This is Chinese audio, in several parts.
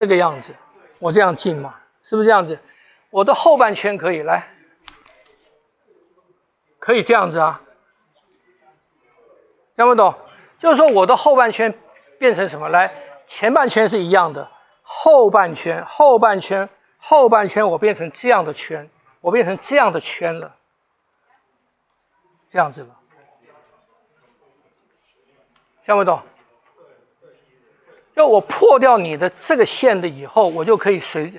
这个样子，我这样进嘛，是不是这样子？我的后半圈可以来，可以这样子啊，听不懂？就是说我的后半圈变成什么？来，前半圈是一样的，后半圈我变成这样的圈，我变成这样的圈了，这样子了，听不懂？就我破掉你的这个线的以后，我就可以随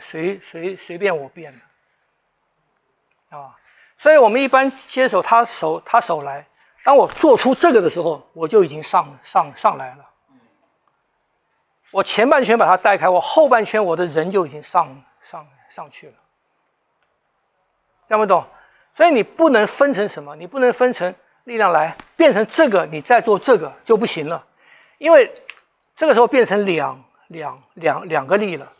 便我变了啊。所以我们一般接手他手来，当我做出这个的时候，我就已经上来了。我前半圈把它带开，我后半圈我的人就已经上去了，听不懂？所以你不能分成什么？你不能分成力量来变成这个，你再做这个就不行了，因为这个时候变成两个力了。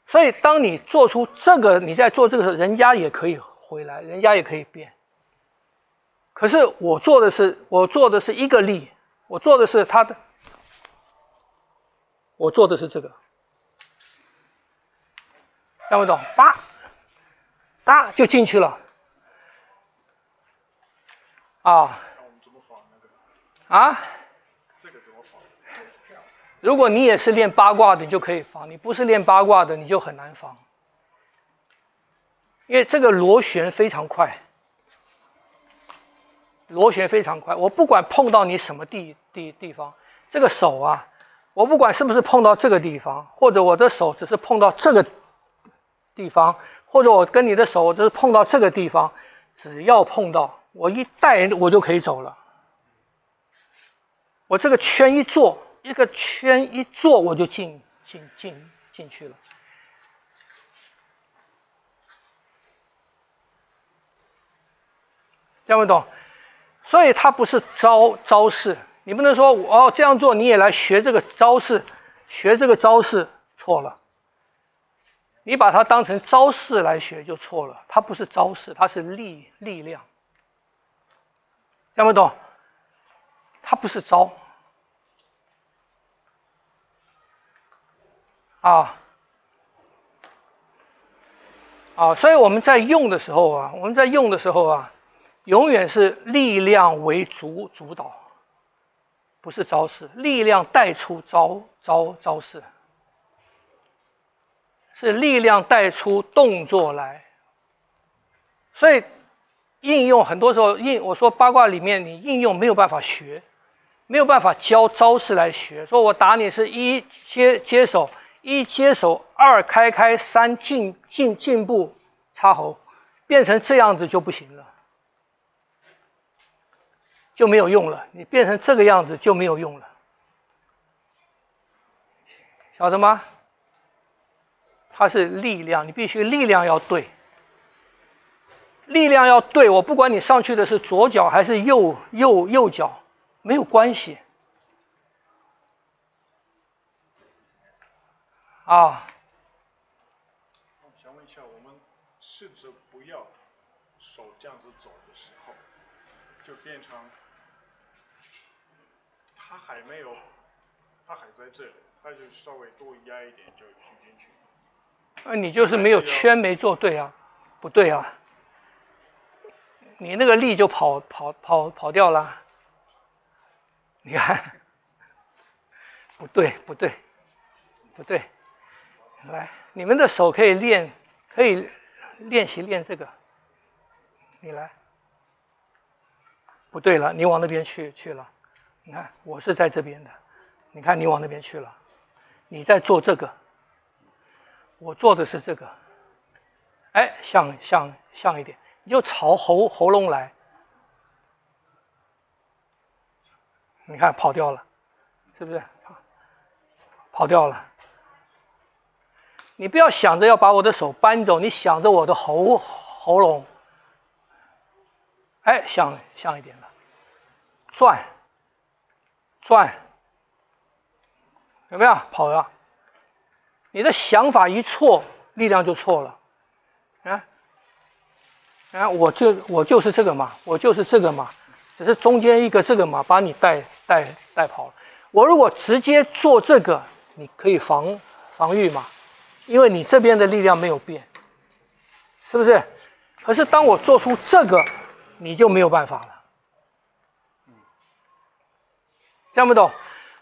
所以当你做出这个，你在做这个时候，人家也可以回来，人家也可以变。可是我做的是一个力，我做的是它的。我做的是这个，听不懂？哒就进去了，啊，啊，如果你也是练八卦的，你就可以防；你不是练八卦的，你就很难防，因为这个螺旋非常快，螺旋非常快。我不管碰到你什么地方，这个手啊。我不管是不是碰到这个地方，或者我的手只是碰到这个地方，或者我跟你的手我只是碰到这个地方，只要碰到，我一带我就可以走了。我这个圈一做，一个圈一做，我就进去了。听不懂？所以它不是招式。你不能说哦这样做你也来学这个招式，学这个招式错了。你把它当成招式来学就错了，它不是招式，它是力量。听不懂？它不是招啊，所以我们在用的时候啊，永远是力量为主导。不是招式，力量带出招式，是力量带出动作来。所以应用很多时候我说八卦里面你应用没有办法学，没有办法教招式来学。说我打你是一接手，一接手，二开，三进步插喉，变成这样子就不行了。就没有用了，你变成这个样子就没有用了，晓得吗？它是力量，你必须力量要对，力量要对。我不管你上去的是左脚还是右脚，没有关系。啊。我想问一下，我们是不是不要手这样子走的时候，就变成？他还没有，他还在这里，他就稍微多压一点就举进去。你就是没有圈没做对啊，不对啊，你那个力就跑掉了。你看，不对，来，你们的手可以练习练这个，你来，不对了，你往那边去了。你看，我是在这边的，你看你往那边去了，你在做这个，我做的是这个，哎，像一点，你就朝喉咙来，你看跑掉了，是不是？跑掉了。你不要想着要把我的手搬走，你想着我的喉咙，哎，像一点了，转，有没有跑了？你的想法一错，力量就错了。我就是这个嘛，只是中间一个这个嘛，把你带跑了。我如果直接做这个，你可以防御嘛，因为你这边的力量没有变，是不是？可是当我做出这个，你就没有办法了。听不懂？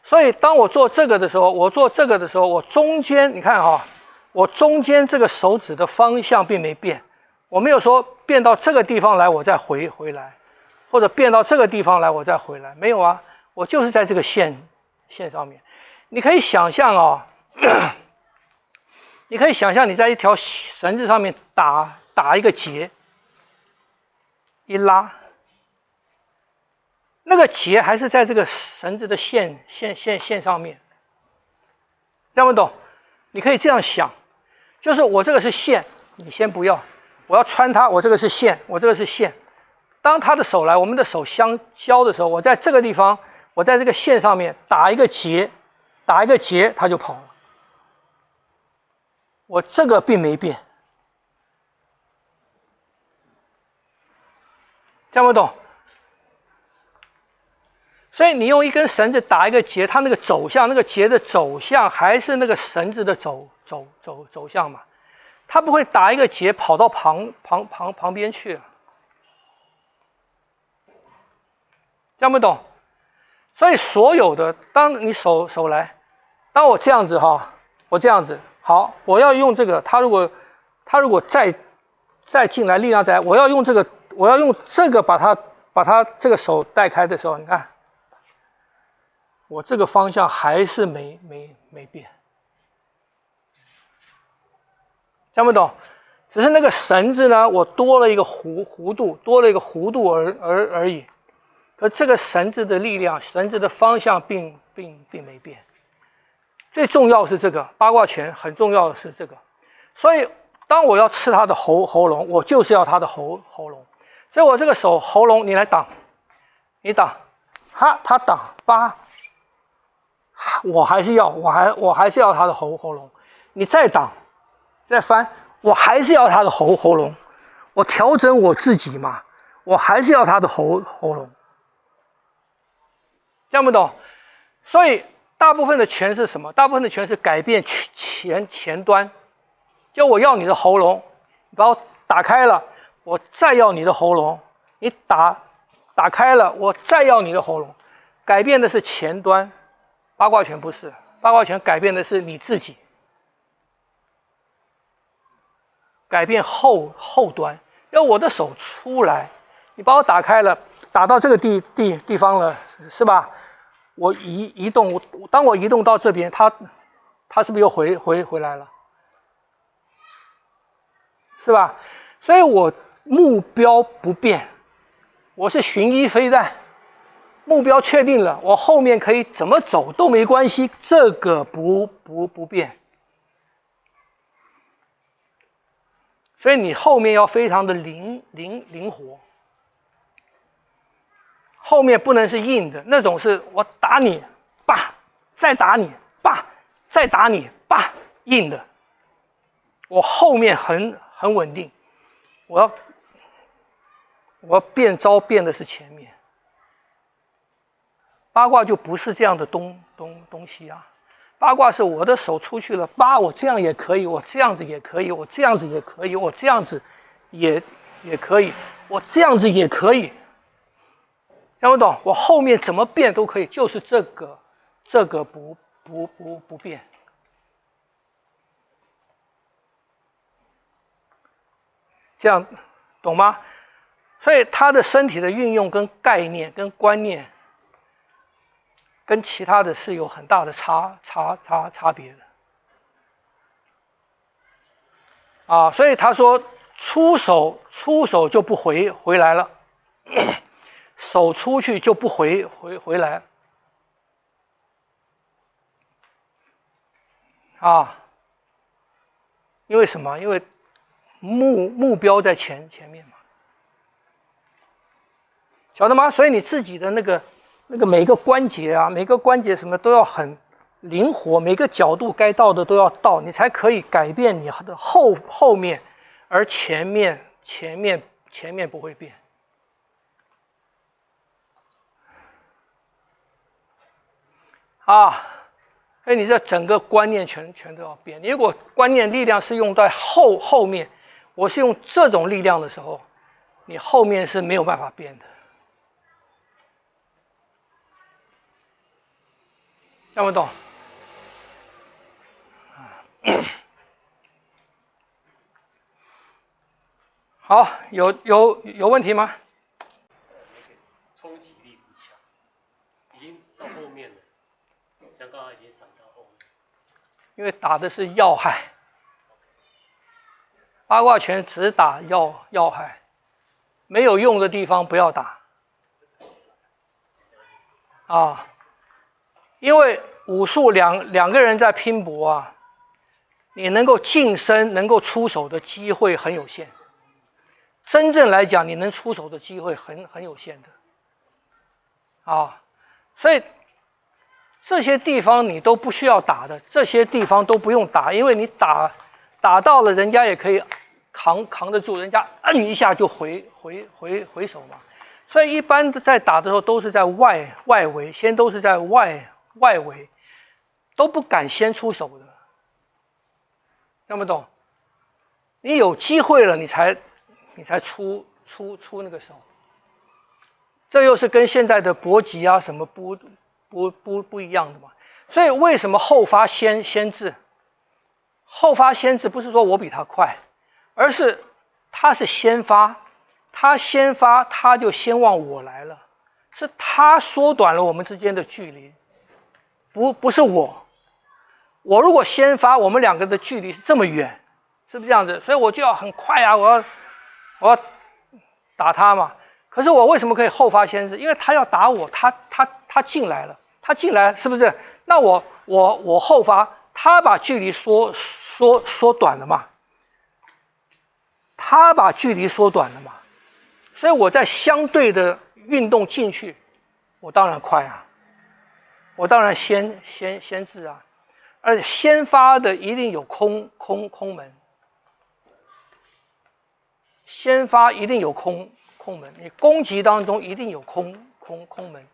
所以当我做这个的时候，我中间你看哈，我中间这个手指的方向并没变，我没有说变到这个地方来，我再回来，或者变到这个地方来，我再回来，没有啊，我就是在这个线上面。你可以想象啊，你可以想象你在一条绳子上面打一个结，一拉。那个结还是在这个绳子的线上面，听不懂？你可以这样想，就是我这个是线，你先不要，我要穿它，我这个是线，我这个是线。当他的手来，我们的手相交的时候，我在这个地方，我在这个线上面打一个结，它就跑了。我这个并没变，听不懂？所以你用一根绳子打一个结，它那个走向，那个结的走向还是那个绳子的走向嘛？它不会打一个结跑到旁边去，听不懂？所以所有的，当你手来，当我这样子哈，我这样子好，我要用这个，他如果再进来力量再来，我要用这个把它这个手带开的时候，你看。我这个方向还是没变，听不懂？只是那个绳子呢，我多了一个弧度，而已。可这个绳子的力量，绳子的方向并没变。最重要是这个八卦拳，很重要的是这个。所以当我要吃他的喉咙，我就是要他的喉咙。所以我这个手喉咙，你来挡，你挡，哈，他挡八。我还是要他的喉咙，你再挡，再翻，我还是要他的喉咙，我调整我自己嘛，我还是要他的喉咙，听不懂？所以大部分的拳是什么？大部分的拳是改变前端，就我要你的喉咙，你把我打开了，我再要你的喉咙，你打开了，我再要你的喉咙，改变的是前端。八卦拳不是，八卦拳改变的是你自己，改变后端。要我的手出来，你把我打开了，打到这个地方了，是吧？我移动，当我移动到这边，它是不是又回来了？是吧？所以我目标不变，我是巡弋飞弹。目标确定了，我后面可以怎么走都没关系，这个不变。所以你后面要非常的灵活，后面不能是硬的，那种是我打你，叭，再打你，叭，再打你，叭，硬的。我后面很稳定，我要变招变的是前面。八卦就不是这样的东西啊，八卦是我的手出去了，我这样也可以，我这样子也可以，我这样子也可以，我这样子也可以，我这样子也可以，听不懂？我后面怎么变都可以，就是这个不变，这样懂吗？所以他的身体的运用跟概念跟观念。跟其他的是有很大的差别的啊，所以他说出手就不回来了，手出去就不回来啊，因为什么？因为目标在前面嘛，晓得吗？所以你自己的那个每个关节啊，每个关节什么都要很灵活，每个角度该到的都要到，你才可以改变你的后面，而前面不会变。啊，所以你这整个观念全都要变。你如果观念力量是用在后面，我是用这种力量的时候，你后面是没有办法变的。听不懂？好，有问题吗？冲击力不强，已经到后面了，像刚刚已经闪到后面。因为打的是要害，八卦拳只打要害，没有用的地方不要打。啊，因为武术两个人在拼搏啊，你能够近身、能够出手的机会很有限。真正来讲，你能出手的机会很有限的。啊，所以这些地方你都不需要打的，这些地方都不用打，因为你打到了，人家也可以扛得住，人家摁一下就回手嘛。所以一般在打的时候都是在外围，先都是在外围，都不敢先出手的，听不懂？你有机会了，你才出那个手。这又是跟现在的搏击啊什么不一样的嘛。所以为什么后发先至？后发先至不是说我比他快，而是他是先发，他先发他就先往我来了，是他缩短了我们之间的距离，不是我。我如果先发，我们两个的距离是这么远，是不是这样子？所以我就要很快啊，我要打他嘛。可是我为什么可以后发先至？因为他要打我，他进来了，他进来是不是？那我后发，他把距离缩短了嘛？他把距离缩短了嘛？所以我在相对的运动进去，我当然快啊，我当然先至啊，而且先发的一定有空门，先发一定有空门，你攻击当中一定有空门，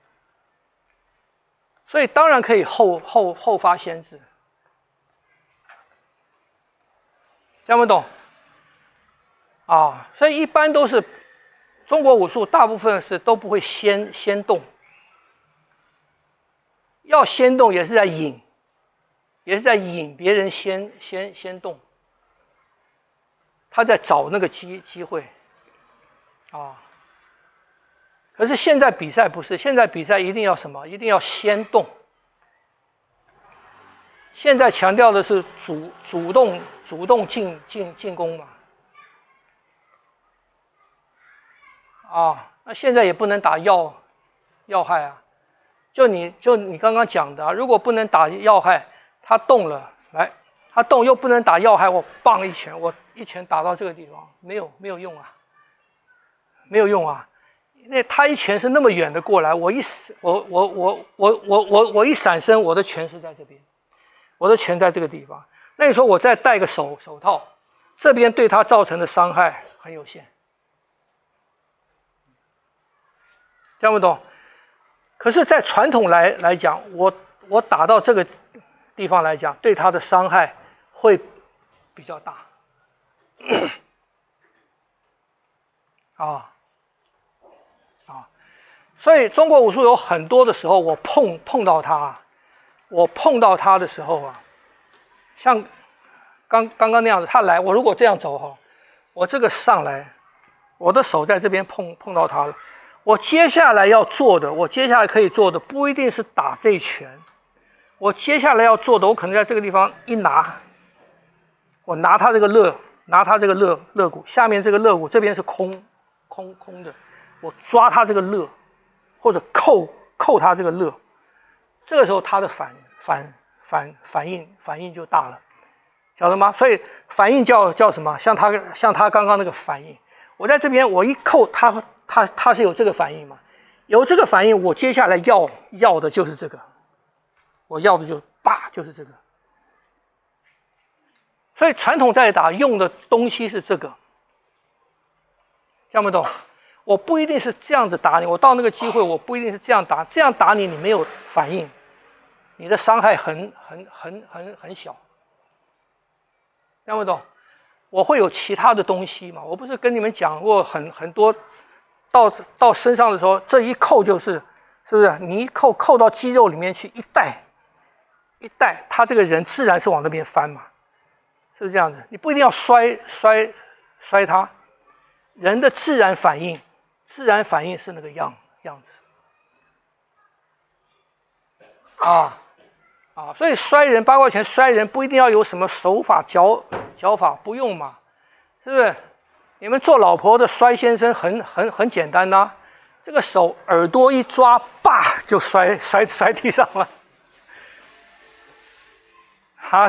所以当然可以后发先至，听不懂？啊，所以一般都是中国武术，大部分是都不会先动，要先动也是在引，别人先动，他在找那个机会，啊。可是现在比赛不是，现在比赛一定要什么？一定要先动。现在强调的是主动进攻嘛。啊，那现在也不能打要害啊。就你刚刚讲的啊，如果不能打要害，他动了，来，他动又不能打要害，我棒一拳，我一拳打到这个地方，没有用啊，没有用啊。那他一拳是那么远的过来，我一闪身，我的拳是在这边，我的拳在这个地方。那你说我再戴个手套，这边对他造成的伤害很有限，听不懂？可是，在传统来讲，我打到这个地方来讲，对他的伤害会比较大。所以中国武术有很多的时候，我碰到他的时候啊，像刚刚那样子，他来，我如果这样走哈，我这个上来，我的手在这边碰到他了，我接下来要做的，我接下来可以做的不一定是打这一拳，我接下来要做的，我可能在这个地方一拿，我拿他这个肋骨，下面这个肋骨这边是空的，我抓他这个肋。或者扣他这个肋，这个时候他的反应就大了，晓得吗？所以反应叫什么？像他刚刚那个反应，我在这边我一扣他是有这个反应嘛？有这个反应，我接下来要的就是这个，我要的就是这个。所以传统在打用的东西是这个，听不懂？我不一定是这样子打你，我到那个机会我不一定是这样打，这样打你，你没有反应，你的伤害很小。听不懂？我会有其他的东西嘛？我不是跟你们讲过很多，到身上的时候，这一扣就是，是不是？你一扣到肌肉里面去，一带，他这个人自然是往那边翻嘛，是不是这样子？你不一定要摔他，人的自然反应是那个样子。所以摔人八卦拳摔人不一定要有什么手法脚法，不用嘛，是不是？你们做老婆的摔先生很简单呐、这个手耳朵一抓，叭就摔地上了，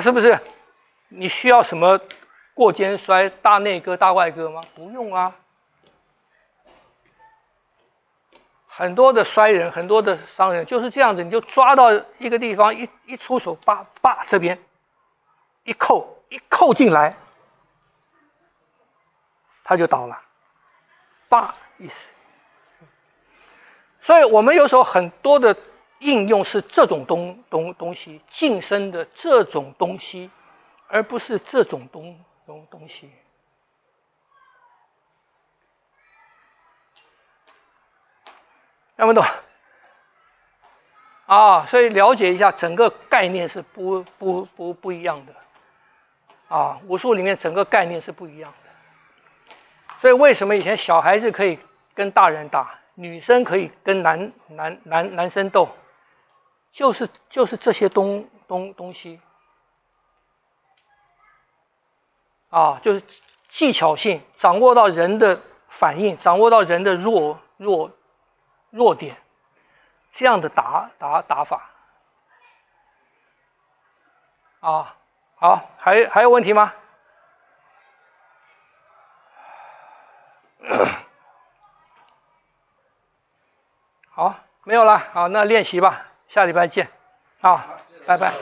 是不是？你需要什么过肩摔、大内割、大外割吗？不用啊。很多的摔人，很多的伤人就是这样子，你就抓到一个地方，一出手，叭这边一扣进来，他就倒了，叭一死。所以我们有时候很多的应用是这种东西，近身的这种东西，而不是这种东西。听不懂？所以了解一下整个概念是不一样的。武术里面整个概念是不一样的。所以为什么以前小孩子可以跟大人打，女生可以跟男生斗，就是这些东西。就是技巧性，掌握到人的反应，掌握到人的弱点，这样的打法。好，还有问题吗？好，没有了。好，那练习吧，下礼拜见。拜拜。